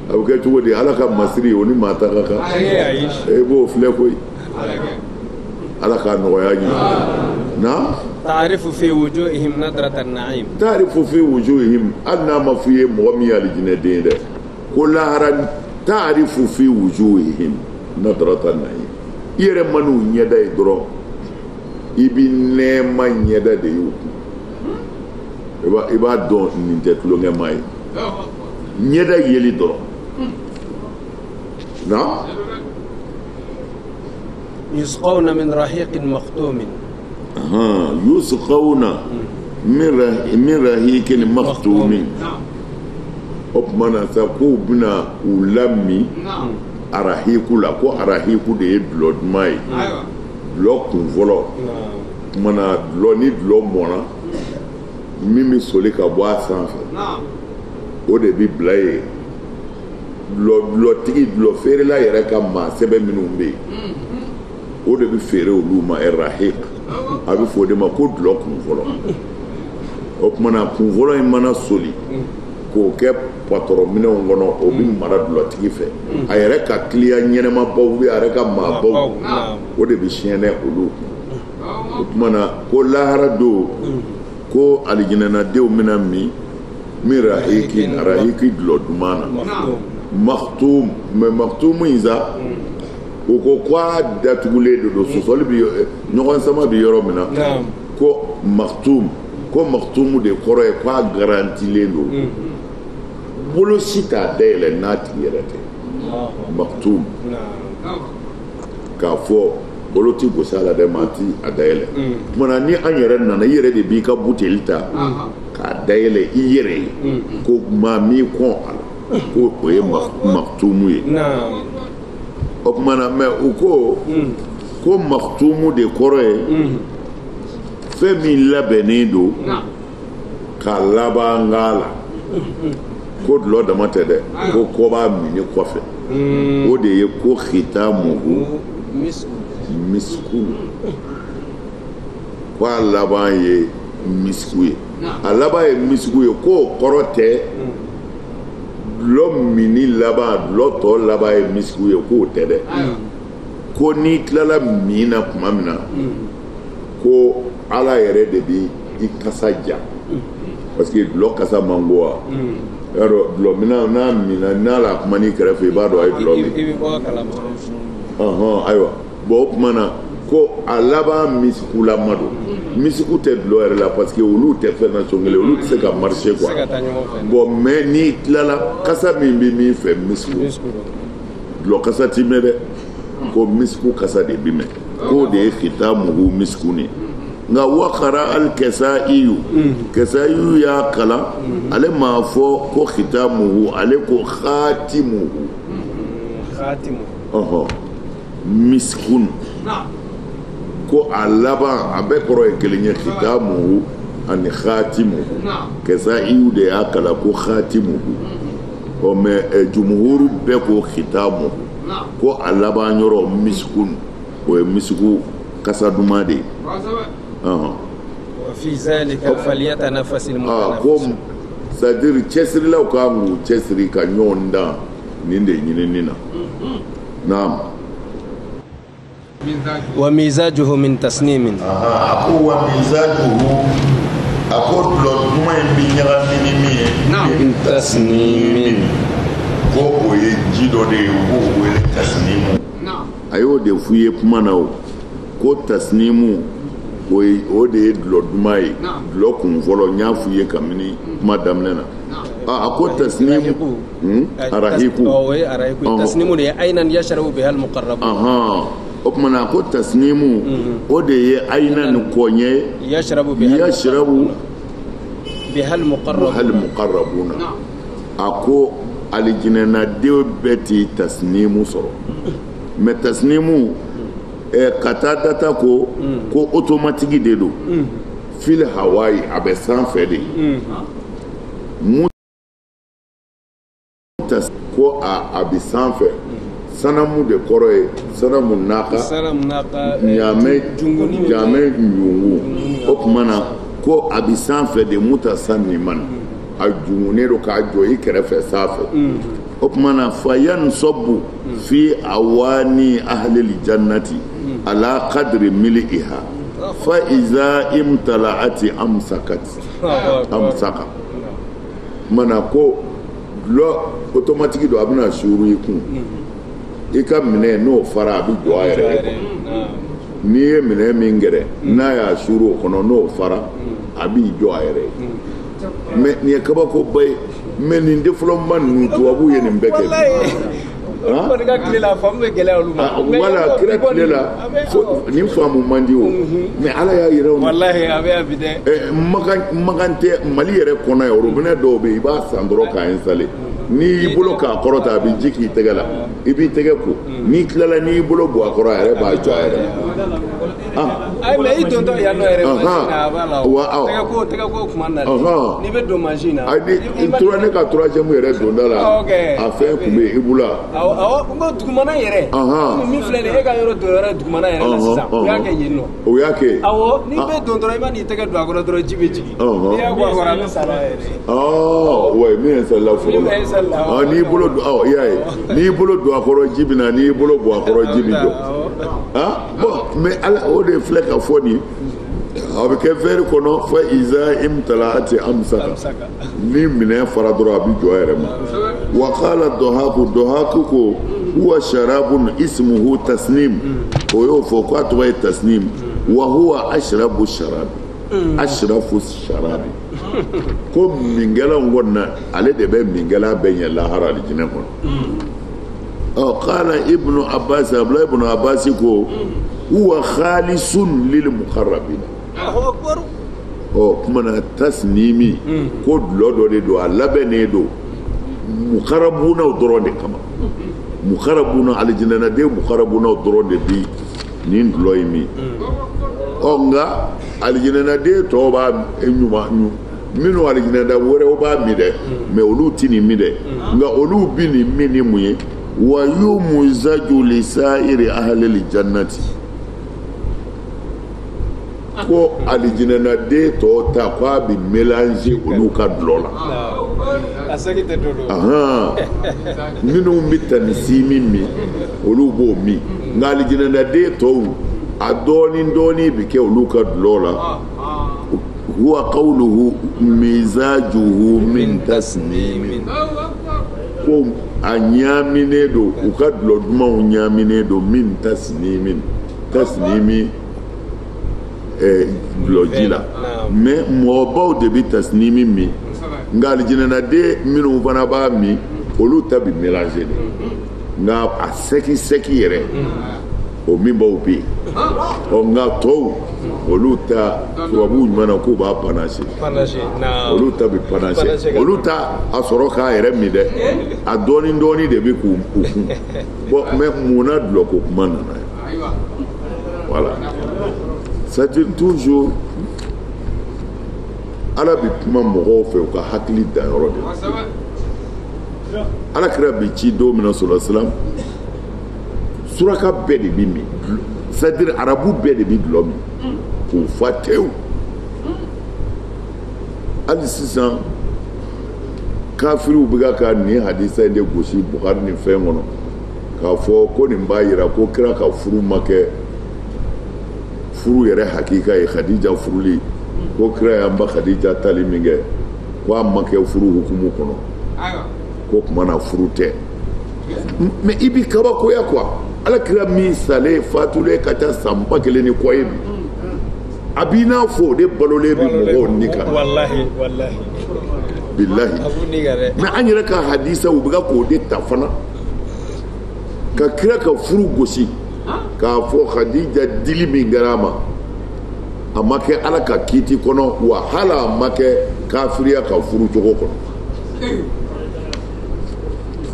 [SPEAKER 1] a bɛ kɛ cogo di ala ka masiri o ni maa ta ka kan e b'o filɛ koyi ala k'a nɔgɔya ɲini na
[SPEAKER 2] taarifu fi wujuhihim nadratan na'im
[SPEAKER 1] taarifu fi wujuhihim hali n'a ma f'i ye mɔgɔ min ye alijinɛ den ye dɛ ko lahara taarifu fi wujuhihim nadratan na'im i yɛrɛ man'u ɲɛda ye dɔrɔn i bi nɛɛma ɲɛda de y'u kun i b'a dɔn nin tɛ tulonkɛma ye ɲɛda yeli dɔrɔn na
[SPEAKER 2] yusqawna min rahiqin makhtumin
[SPEAKER 1] yusqawna min rahiqin makhtumin o tuma na sa k'u bɛna u lami arahiku la ko arahiku de ye dulɔ duman ye dulɔ kun fɔlɔ tuma na dulɔ ni dulɔ mɔna min bɛ soli ka bɔ a sanfɛ o de bi bila ye dulɔtigi dulɔ feerela yɛrɛ ka maa sɛbɛn minnu bɛ yen o de bɛ feere olu ma rahik a bɛ fɔ o de ma ko dulɔ kun fɔlɔ o kumana kun fɔlɔ in mana soli k'o kɛ patɔrɔn minɛnw kɔnɔ o bɛ mara dulɔtigi fɛ a yɛrɛ ka kiliyan ɲɛnɛmabaw bɛ a yɛrɛ ka maabaw o de bɛ siɲɛnɛ olu o kumana ko lahara don ko alijinɛnadenw bɛna min rahiki dulɔ duman na maktum mais maktum in sa o ko k'a datugulen de don sɔsɔli bi ɲɔgɔn sama bi yɔrɔ min na ko maktum de kɔrɔ ye k'a garantilen don bolo si t'a dayɛlɛ n'a tigi yɛrɛ tɛ maktum k'a fɔ bolo ti gosi a la dɛ maa ti a dayɛlɛ tumana ni an yɛrɛ nana i yɛrɛ de b'i ka buteli ta k'a dayɛlɛ i yɛrɛ ye ko maa min kɔn a la ko o ye maktumu ye o kumana mɛ u ko maktumu de kɔrɔ ye fɛn min labɛnnen don ka laban k'a la ko dulɔ dama tɛ dɛ ko kɔ b'a mini kɔfɛ o de ye ko khitamuhu misku ko a laban ye misku ye a laban ye misku ye k'o kɔrɔ tɛ dulɔ mini laban dulɔ tɔ laban ye misku ye k'o tɛ dɛ ko n'i tilala min na tuma min na ko ala yɛrɛ de bɛ i kasa ja parce que dulɔ kasa man go wa y'a dɔn dulɔ mina n'a mina n'a la kuma n'i kɛrɛfɛ i b'a dɔn a ye dulɔ min ayiwa bon o tuma na ko a laban misiku la mado misiku tɛ dulɔ yɛrɛ la parce que olu tɛ fɛn nation kelen olu tɛ se ka marcher quoi bon mais n'i tilala kasa min bɛ min fɛ misiku dulɔ kasa ti mɛn dɛ ko misiku kasa de bi mɛn k'o de ye khitamuhu misiku ni nka wakara al-Kasaiyu Kasaiyu y'a kalan ale m'a fɔ ko khitamuhu ale ko khatimuhu miskun ko a laban a bɛɛ kɔrɔ ye kelen ye khitamuhu ani khatimuhu Kasaiyu de y'a kalan ko khatimuhu mais jumhuru bɛɛ ko khitamuhu ko a laban yɔrɔ miskun o ye misiku kasa duman de ye
[SPEAKER 2] وفي ذلك فليتنافس المتنافسون
[SPEAKER 1] c'est-à-dire cɛsirilaw ka k'u cɛsiri ka ɲɔgɔn dan nin de ɲinini na naam
[SPEAKER 2] ومزاجه من تسنيم
[SPEAKER 1] a ko wa mizajuhu a ko dulɔ duman in bi ɲagamini min ye
[SPEAKER 2] من تسنيم
[SPEAKER 1] ko o ye ji dɔ de ye u b'o wele tasnimu a y'o de f'u ye kuma na o ko tasnimu o de ye dulɔ duman ye dulɔ kun fɔlɔ n y'a f'u ye kabini kuma daminɛ na a ko tasnimu arahiku
[SPEAKER 2] tasnimu de ye aynan yashrabu biha al-muqarrabun
[SPEAKER 1] o tuma na a ko tasnimu o de ye ayna ni kɔɲɛ
[SPEAKER 2] yashrabu biha
[SPEAKER 1] al-muqarrabuna a ko alijinɛnadenw bɛɛ ti tasnimu sɔrɔ mais tasnimu ka taa data ko automatique de don fil hawaii a bɛ sanfɛ de ko a bɛ sanfɛ sanamu de kɔrɔ ye sanamu naka ɲaamɛ ɲungu o tuma na ko a bɛ sanfɛ de mutasanniman a jungunen don k'a jɔ i kɛrɛfɛ sanfɛ o tuma na fayan sɔbu fi awani ahlil jannati ala qadri miliha fa iza imtala'ati amsaka mana ko lo automatique do abuna shuru yi kun i ka minɛ n'o fara a bɛ jɔ a yɛrɛ ye n'i ye minɛ min gɛrɛ n'a y'a shuru o kɔnɔ n'o fara a b'i jɔ a yɛrɛ ye mais nin ye kabakoba ye mais nin développement ninnu tubabu ye nin bɛɛ kɛ
[SPEAKER 2] wala
[SPEAKER 1] kira tile la nin faamu man di o mais ala y'a yira o
[SPEAKER 2] wallahi a bɛ abi dɛ
[SPEAKER 1] magan tɛ Mali yɛrɛ kɔnɔ ye robinet dɔw bɛ yen i b'a san dɔrɔn k'a installer n'i y'i bolo k'a kɔrɔta a bɛ ji k'i tɛgɛ la i b'i tɛgɛ ko n'i tilala n'i y'i bolo bɔ a kɔrɔ a yɛrɛ b'a jɔ a yɛrɛ
[SPEAKER 2] mais i dontɔ yan nɔ yɛrɛ machine a b'a la tɛgɛ ko kuma na n'i bɛ don machine na
[SPEAKER 1] i tora ne ka troisième yɛrɛ donda la a fɛn kun bɛ i bolo
[SPEAKER 2] awɔ n ko dugumana yɛrɛ min filɛ nin ye e ka yɔrɔ don yɔrɔ dugumana yɛrɛ la sisan o y'a kɛ yen nɔ
[SPEAKER 1] o y'a kɛ
[SPEAKER 2] awɔ n'i bɛ don dɔrɔn i b'a n'i tɛgɛ don a kɔrɔ dɔrɔn ji bɛ jigin n'i y'a bɔ a kɔrɔ a bɛ sa la yɛrɛ
[SPEAKER 1] ouais min ye salila fɔlɔ la n'i bolo don i y'a ye n'i bolo don a kɔrɔ ji bɛ na n'i bolo bɔ a kɔrɔ ji bɛ jɔ bon mais ala o de filɛ ka fɔ nin a bɛ kɛ verre kɔnɔ fa iza imtala'ati amsaka ni minɛn fara dɔrɔn a bɛ jɔ a yɛrɛ ma wa qala Dahaku ko huwa sharabun ismuhu tasnim o y'o fɔ k'a tɔgɔ ye tasnim wa huwa ashrabu sharabi ko mingɛla kɔni na ale de bɛ mingɛla bɛɛ ɲɛ lahara alijinɛ kɔnɔ qala ibnu abbas abla ibnu abbas ko huwa khalisun lil muqarrabin kuma na tasnimi ko dulɔ dɔ de don a labɛnnen don muqarrabunaw dɔrɔn de kama muqarrabuna alijinɛnaden muqarrabunaw dɔrɔn de bi nin dulɔ in min nka alijinɛnaden tɔw b'a ɲuman minnu alijinɛda wɛrɛw b'a min dɛ mais olu ti nin min dɛ nka olu bi nin min ni mun ye wa yumuzaju li sa'iri ahlil jannati ko alijinɛnaden tɔw ta k'a bɛ mélanger olu ka dulɔ la minnu bɛ tanisimi min olu b'o min nka alijinɛnaden tɔw a dɔɔnin dɔɔnin bɛ kɛ olu ka dulɔ la huwa qawluhu mizajuhu min tasnimin ko a ɲaaminen don u ka dulɔ dumanw ɲaaminen don min tasnimin tasnimi dulɔji la mais mɔgɔbaw de bɛ tasnimi min nka alijinɛnaden minnu fana b'a min olu ta bi mélanger de nka a sɛki yɛrɛ o min b'aw bɛ yen nka tɔw olu ta tubabuw ɲuman na k'u b'a panache olu ta bi panache olu ta a sɔrɔ k'a yɛrɛ min dɛ a dɔɔni de bɛ k'u kun bon mais munna dulɔko kuma nana ye voilà c'est toujours ala bi kuma mɔgɔw fɛ u ka hakili danyɔrɔ de la ala kira bi ci don min na sɔrɔ silam suraka bɛɛ de bi min c'est-à-dire arabu bɛɛ de bi dulɔ min k'u fa tewu hali sisan kafiriw bɛ ka nin hadisa in de gosi Buhari ni fɛn kɔnɔ k'a fɔ ko nin b'a jira ko kira ka furu ma kɛ furu yɛrɛ hakika ye Khadija furuli ko kira y'an ba Khadija tali min kɛ ko a ma kɛ furu hukumu kɔnɔ ko kuma na furu tɛ mais i bi kabakoya quoi ala kira min salen fatulen ka ca san 1000 ni kɔ ye bi a b'i n'a fɔ o de balolen bi mɔgɔw ni kan wallahi billahi mais an yɛrɛ ka hadisa u bɛ ka k'o de ta fana ka kira ka furu gosi k'a fɔ Khadija dili min kɛra a ma a ma kɛ ala ka kiiti kɔnɔ wa hali a ma kɛ kafiriya ka furu cogo kɔnɔ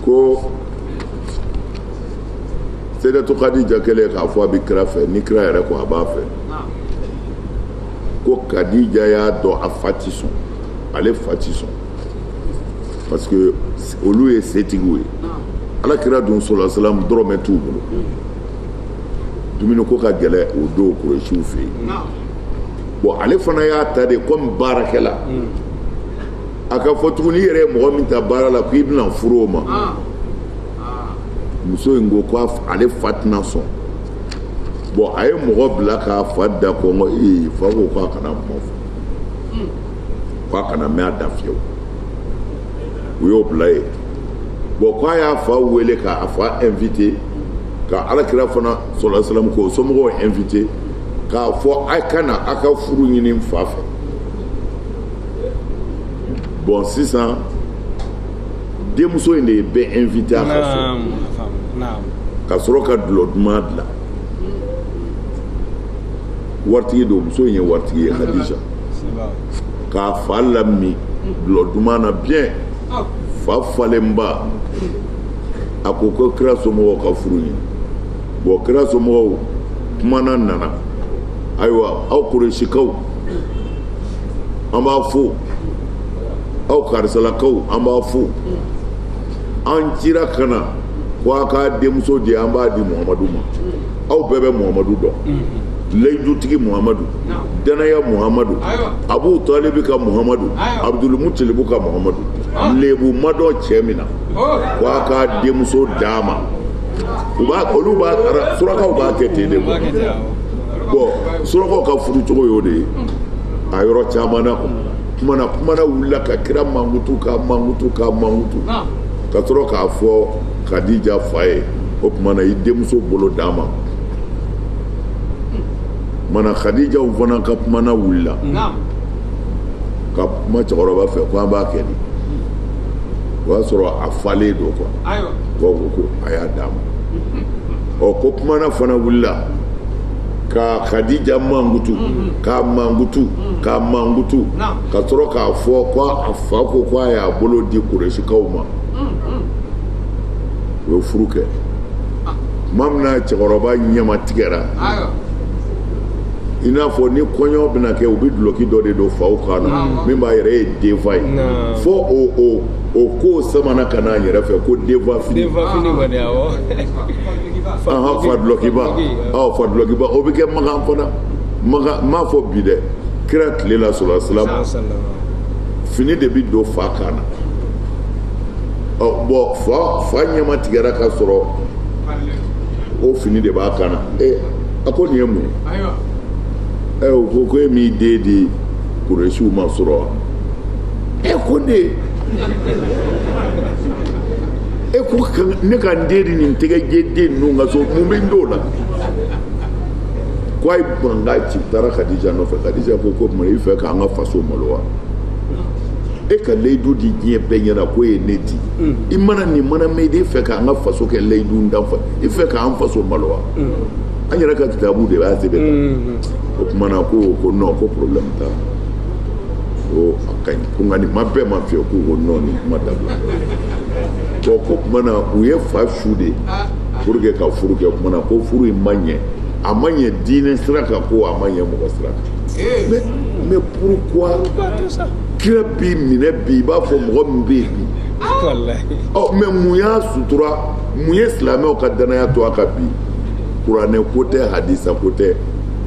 [SPEAKER 1] ko Sayyidatu Khadija kɛlen k'a fɔ a bɛ kira fɛ ni kira yɛrɛ ko a b'a fɛ ko Khadija y'a dɔn a fa ti sɔn ale fa ti sɔn parce que olu ye setigiw ye ala kira dun sallallahu alaihi wasallam dɔrɔmɛ t'u bolo dumuni ko ka gɛlɛ o don Kurɛsiw fɛ yen bon ale fana y'a ta de comme baarakɛla a ka fɔ tuguni i yɛrɛ ye mɔgɔ min ta baara la k'i bɛna furu o ma muso in ko ale fa tɛna sɔn bon a ye mɔgɔ bila k'a fa da kɔngɔ fa ko k'a kana kuma fɔ k'a kana mɛn a da fiyewu u y'o bila yen bon k'a y'a fa wele k'a fa invité ka alakira fana sallallahu alaihi wasallam ko somɔgɔw invité k'a fɔ a kana a ka furu ɲini n fa fɛ bon sisan denmuso in de ye bɛɛ invité a ka so ka sɔrɔ ka dulɔ duman dilan waritigi don muso in ye waritigi ye Khadija k'a fa lami dulɔ duman na bien fa falenba a ko kira somɔgɔw ka furu ɲini bon kira somɔgɔw kumana nana ayiwa aw Kurɛsikaw an b'a fo aw karisalakaw an b'a fo an cira ka na ko a ka denmuso di an b'a di Muhamadu ma aw bɛɛ bɛ Muhamadu dɔn leyidutigi Muhamadu danaya Muhamadu Abu Talibi ka Muhamadu Abdul Mutalibu ka Muhamadu lebu ma dɔn cɛ min na ko a ka denmuso d'a ma olu b'a surakaw b'a kɛ ten de bon surakaw ka furu cogo y'o de ye a yɔrɔ caman na kumana wulila ka kira mankutu ka sɔrɔ k'a fɔ Khadija fa ye o kumana i denmuso bolo d'a ma mana Khadijaw fana ka kumana wulila ka kuma cɛkɔrɔba fɛ ko an b'a kɛ ni o y'a sɔrɔ a falen don ko a y'a d'a ma ko kumana fana wulila ka Khadija mankutu ka sɔrɔ k'a fɔ ko a fa ko a y'a bolo di Kurɛsikaw ma o ye furu kɛ tuma min na cɛkɔrɔba ɲɛma tigɛra i n'a fɔ ni kɔɲɔ bɛna kɛ u bɛ duloki dɔ de don faw kan na min b'a yɛrɛ ye denfa ye fo o ko samana ka n'a yɛrɛ fɛ ko denfa fini fa dulokiba o bɛ kɛ magan fana m'a fɔ bi dɛ kira tile la sallallahu alaihi wasallam fini de bɛ don fa kan na bon fa ɲɛma tigɛra ka sɔrɔ o fini de b'a kan na a ko nin ye mun ye o ko e m'i den di Kurɛsiw ma sɔrɔ wa ko ne ko ne ka n den di nin tɛgɛjɛ den ninnu ka so mun bɛ n t'o la ko ay banga ci tara Khadija no fe Khadija ko mo yi fe ka nga faso malowa e ka leidu di diɲɛ bɛɛ ɲɛna ko ye ne di i mana nin mana mɛ i fɛ k'an ka faso kɛ leidu danfa i fɛ k'an faso malo wa an yɛrɛ ka kitabu de b'a sɛbɛn o kumana ko non ko problème t'a ko a ka ɲi ko nka nin ma bɛɛ ma fiyɛ ko non nin kuma dabila bon ko kumana u ye fa su de pour que ka furu kɛ kumana ko furu in ma ɲɛ a ma ɲɛ diinɛ sira kan ko a ma ɲɛ mɔgɔ sira kan mais pourquoi kira bi minɛ bi i b'a fɔ mɔgɔ min bɛ yen bi mais mun y'a sutura mun ye silamɛw ka danaya to a kan bi kuranɛ ko tɛ hadisa ko tɛ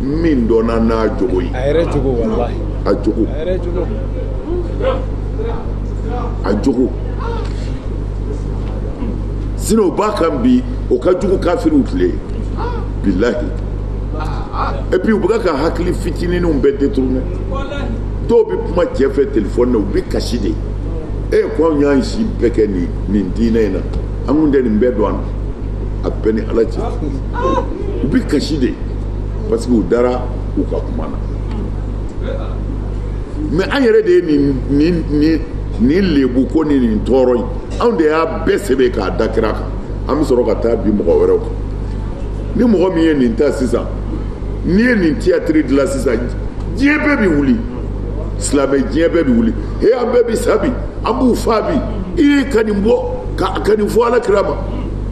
[SPEAKER 1] min dɔnna n'a jogo ye a yɛrɛ jogo walahi a jogo a jogo sinon o b'a kan bi o ka jugu kafiriw tile bilahi et puis u bɛ ka hakili fitininw bɛɛ détourner dɔw bɛ kuma cɛ fɛ telefɔni na u bɛ kasi de ko anw y'an si bɛɛ kɛ nin diinɛ in na an kun tɛ nin bɛɛ dɔn a bɛɛ ni ala cɛ u bɛ kasi de parce que u dara u ka kuma na mais an yɛrɛ de ye nin lebu ko ni nin tɔɔrɔ ye anw de y'a bɛɛ sɛbɛn k'a da kira kan an bɛ sɔrɔ ka taa bi mɔgɔ wɛrɛw kan ni mɔgɔ min ye nin ta sisan n'i ye nin théâtre dilan sisan diɲɛ bɛɛ bɛ wuli silamɛ diɲɛ bɛɛ bɛ wuli an bɛɛ bɛ sa bi an b'u fa bi i ye ka nin bɔ ka nin fɔ ala kira ma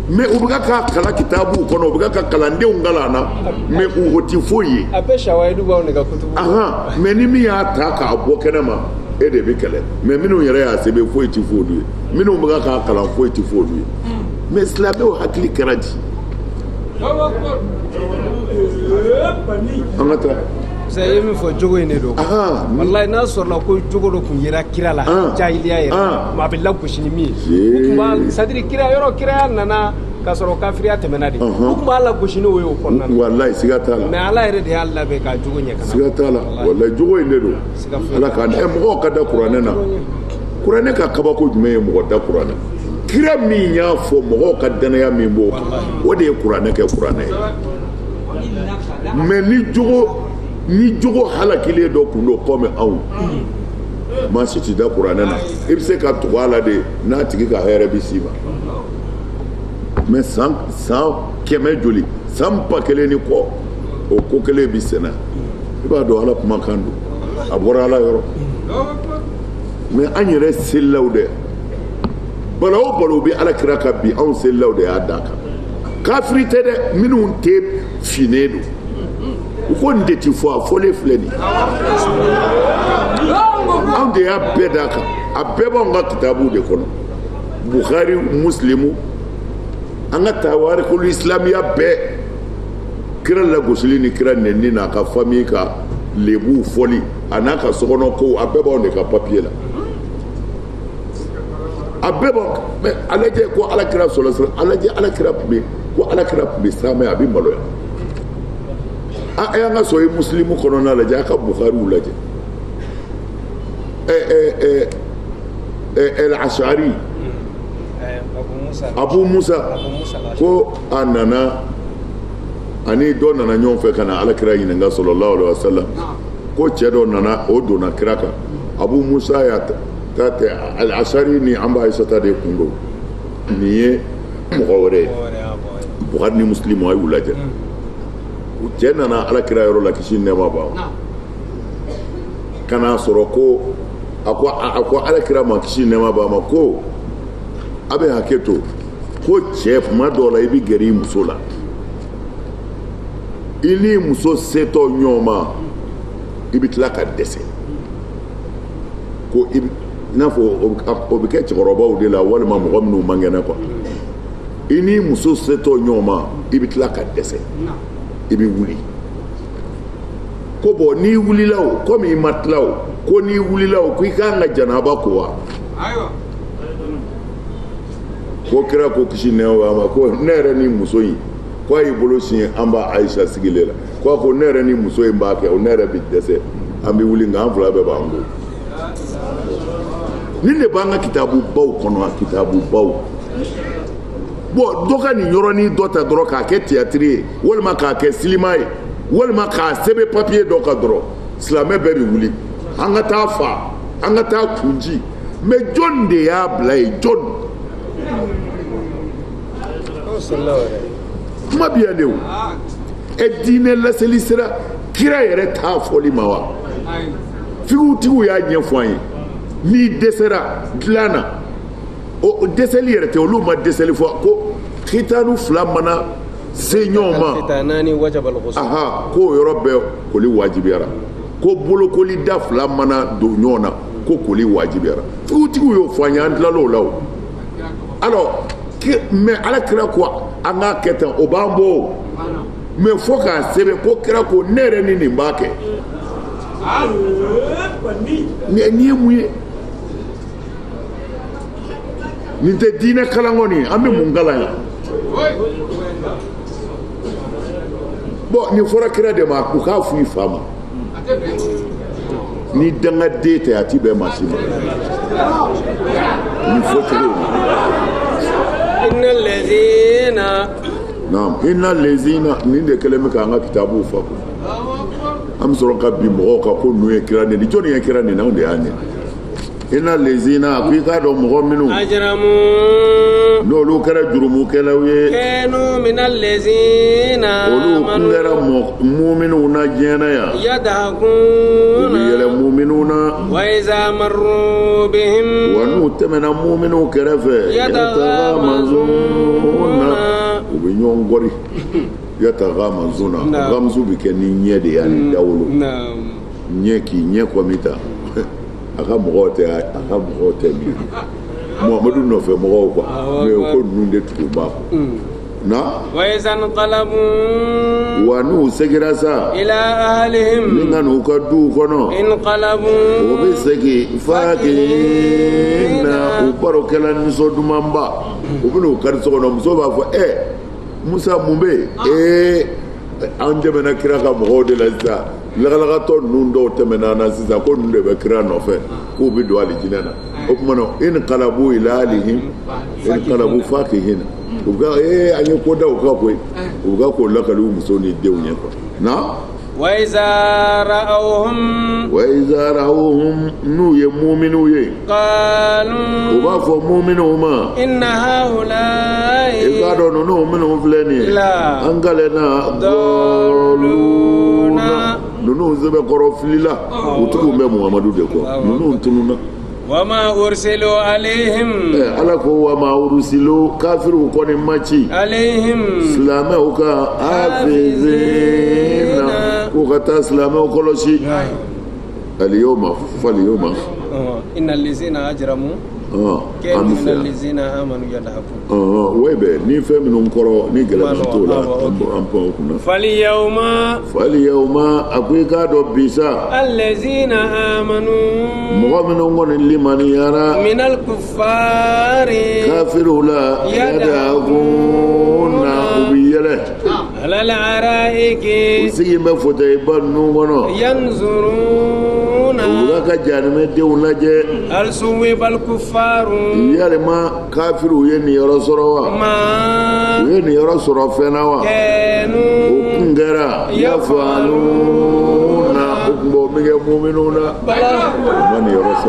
[SPEAKER 1] mais u bɛ ka kalan kitabuw kɔnɔ u bɛ ka kalandenw kalan na mais o tɛ foyi ye a bɛ shawahidu b'aw ne ka kutubu mais ni min y'a ta k'a bɔ kɛnɛ ma e de bɛ kɛlɛ mais minnu yɛrɛ y'a sɛbɛn foyi tɛ fɔ olu ye minnu bɛ ka kalan foyi tɛ fɔ olu ye mais silamɛw hakili kɛra di an ka taa
[SPEAKER 2] saya ye min fɔ jogo in de don wallahi n'a sɔrɔla ko jogo dɔ tun yera kira la jahiliya yɛrɛ ma a bɛ lagosi ni min ye u tun b'a c'est à dire kiraya nana k'a sɔrɔ kafiriya tɛmɛna de u tun b'a lagosi n'o ye o kɔnɔna na
[SPEAKER 1] wallahi siga t'a la
[SPEAKER 2] mais ala yɛrɛ de y'a labɛn ka jogo ɲɛ kana
[SPEAKER 1] siga t'a la wallahi jogo in de don ala k'an mɔgɔw ka da kuranɛ na kuranɛ ka kabako jumɛn ye mɔgɔ da kuranɛ kira min y'a fɔ mɔgɔw ka danaya min b'o kan o de ye kuranɛ kɛ kuranɛ ye mais ni jogo halakilen dɔ kun do comme anw maa si ti da kuranɛ na i bɛ se ka tugu a la de n'a tigi ka hɛrɛ bɛ s'i ma mais san 100 joli san 1000 ni kɔ o ko kelen bɛ senna i b'a dɔn ala kumakan don a bɔra ala yɔrɔ mais an yɛrɛ selilaw dɛ bala o bala u bɛ ala kira kan bi anw selilaw de y'a d'a kan kafiri tɛ dɛ minnu tɛ finnen don u ko nin de ti fɔ a fɔlen filɛ nin anw de y'a bɛɛ d'a kan a bɛɛ b'anw ka kitabu de kɔnɔ Bukhari Muslimu an ka tawarikul islamiya bɛɛ kira lagosili ni kira nɛni n'a ka famille ka lebu fɔli a n'a ka sokɔnɔ kow a bɛɛ b'anw de ka papier la a bɛɛ b'anw mais a lajɛ ko ala kira sɔrɔ a lajɛ ala kira tun bɛ siran a bɛ maloya a y'an ka sɔrɔ muslimu kɔnɔna lajɛ a ka Bukhariw lajɛ al-Ash'ari Abu Musa ko a nana ani dɔ nana ɲɔgɔn fɛ ka na ala kira ɲininka sallallahu alaihi wasallam ko cɛ dɔ nana o donna kira kan Abu Musa y'a ta tɛ al-Ash'ari ni an b'a Aisata de kun don nin ye mɔgɔ wɛrɛ ye Bukhari ni Muslimu a y'u lajɛ cɛ nana ala kira yɔrɔ la kisi nɛɛma b'a ka n'a sɔrɔ ko a ko ala kira ma kisi nɛɛma b'a ma ko a bɛ hakɛ to ko cɛ tuma dɔw la i bɛ gɛrɛ i muso la i ni muso setɔ ɲɔgɔn ma i bɛ tila ka dɛsɛ ko i n'a fɔ o bɛ kɛ cɛkɔrɔbaw de la walima mɔgɔ minnu man kɛnɛ quoi i ni muso setɔ ɲɔgɔn ma i bɛ tila ka dɛsɛ i bɛ wuli ko bɔn n'i wulila o komi i ma tila o ko n'i wulila o ko i kan ka janaba ko wa ko kira ko kisi nɛma ma ko ne yɛrɛ ni muso in ko a y'i bolo siɲɛ an b'a Ayisa sigilen la ko a ko ne yɛrɛ ni muso in b'a kɛ o ne yɛrɛ bɛ dɛsɛ an bɛ wuli nka an fila bɛɛ b'an bolo nin de b'an ka kitabu baw kɔnɔ kitabu baw bon dɔ ka nin yɔrɔnin dɔ ta dɔrɔn k'a kɛ théâtre ye walima k'a kɛ cinéma ye walima k'a sɛbɛn papiye dɔ kan dɔrɔn silamɛ bɛɛ bɛ wuli an ka taa fa an ka taa kunji mais jɔn de y'a bila yen jɔn kuma bɛ yan de o diinɛ laseli sera kira yɛrɛ t'a fɔli ma wa figutigiw y'a ɲɛfɔ an ye n'i dɛsɛra dilan na o dɛsɛli yɛrɛ tɛ olu ma dɛsɛli fɔ ko khitanu 2 mana se ɲɔgɔn ma k'o yɔrɔ bɛɛ koli wajibiyara ko bolokoli da 2 mana don ɲɔgɔn na ko koli wajibiyara figutigiw y'o fɔ an ye an tilal'o la o alors mais ala kira ko an k'a kɛ tan o b'an bɔ o mais fo k'a sɛbɛn ko kira ko ne yɛrɛ ni nin b'a kɛ nin ye mun ye nin tɛ diinɛ kalan kɔni an bɛ mun kalan yan bon nin fɔra kira de ma u k'a fɔ i fa ma ni dangaden tɛ a ti bɛn maa si ma nin fɔ cogo inna lezina nin de kɛlen bɛ k'an ka kitabuw fa ko an bɛ sɔrɔ ka bin mɔgɔw kan ko ninnu ye kira nin ni jɔnni ye kira nin anw de y'a nin inna lezina a ko i k'a dɔn mɔgɔ minnu n'olu kɛra jurumukɛlaw ye olu kun kɛra muminunw na diɲɛ na yan u bɛ yɛlɛ muminunw na wa n'u tɛmɛna muminunw kɛrɛfɛ yataghamazuna u bɛ ɲɔgɔn gɔri yataghamazuna ghamzu bɛ kɛ ni ɲɛ de ye ani dawolo ɲɛ k'i ɲɛ kɔmi ta a ka mɔgɔw tɛ min Muhammadu nɔfɛ mɔgɔw quoi mais ko ninnu de tugu b'a kɔ na wa n'u segira sa ni ka n'u ka duw kɔnɔ o bɛ segin fakina u barokɛla nisɔn dumanba u bɛ n'u kari so kɔnɔ muso b'a fɔ Musa mun bɛ yen an tɛmɛna kira ka mɔgɔw de la sisan lagalakatɔ ninnu dɔw tɛmɛna na sisan ko ninnu de bɛ kira nɔfɛ k'u bɛ don alijinɛ na o tuma na in kalabu ila alihim in kalabu fakihina u bɛ an ye ko da u ka koyi u bɛ k'o lakali u muso ni denw ɲɛ quoi na wa iza ra'awhum n'u ye mu'minu ye qalu u b'a fɔ mu'minu ma inna haula'i i ka dɔn ninnu minnu filɛ nin ye an galena dɔluna ninnu sɛbɛkɔrɔ filila u tigiw bɛ Muhamadu de kɔ ninnu tununa wama ursilu alayhim ala ko wama ursilu kafiru kɔni ma ci alayhim silamɛw ka hafizina ko ka taa silamɛw kɔlɔsi aliyoma faliyoma innal ladzina ajramu kanu minal ladzina amanu yadhakun way bɛ ni fɛn minnu kɔrɔ ni gɛlɛman t'o la an pan o kunna faliyawma a ko i k'a dɔn bisa allazina amanu mɔgɔ minnu kɔni limaniyara minal kuffari kafiruw la yadhakuna u bɛ yɛlɛ alal araiki u sigin bɛ fauteuil ba ninnu kɔnɔ yanzuruna u bɛ ka jahanɛmɛdenw lajɛ hal suwibal kuffaru yalima kafiruw ye nin yɔrɔ sɔrɔ wa u ye nin yɔrɔ sɔrɔ fɛn na wa o kun kɛra yafaluna o tun b'o min kɛ muminunw na u ma nin yɔrɔ sɔrɔ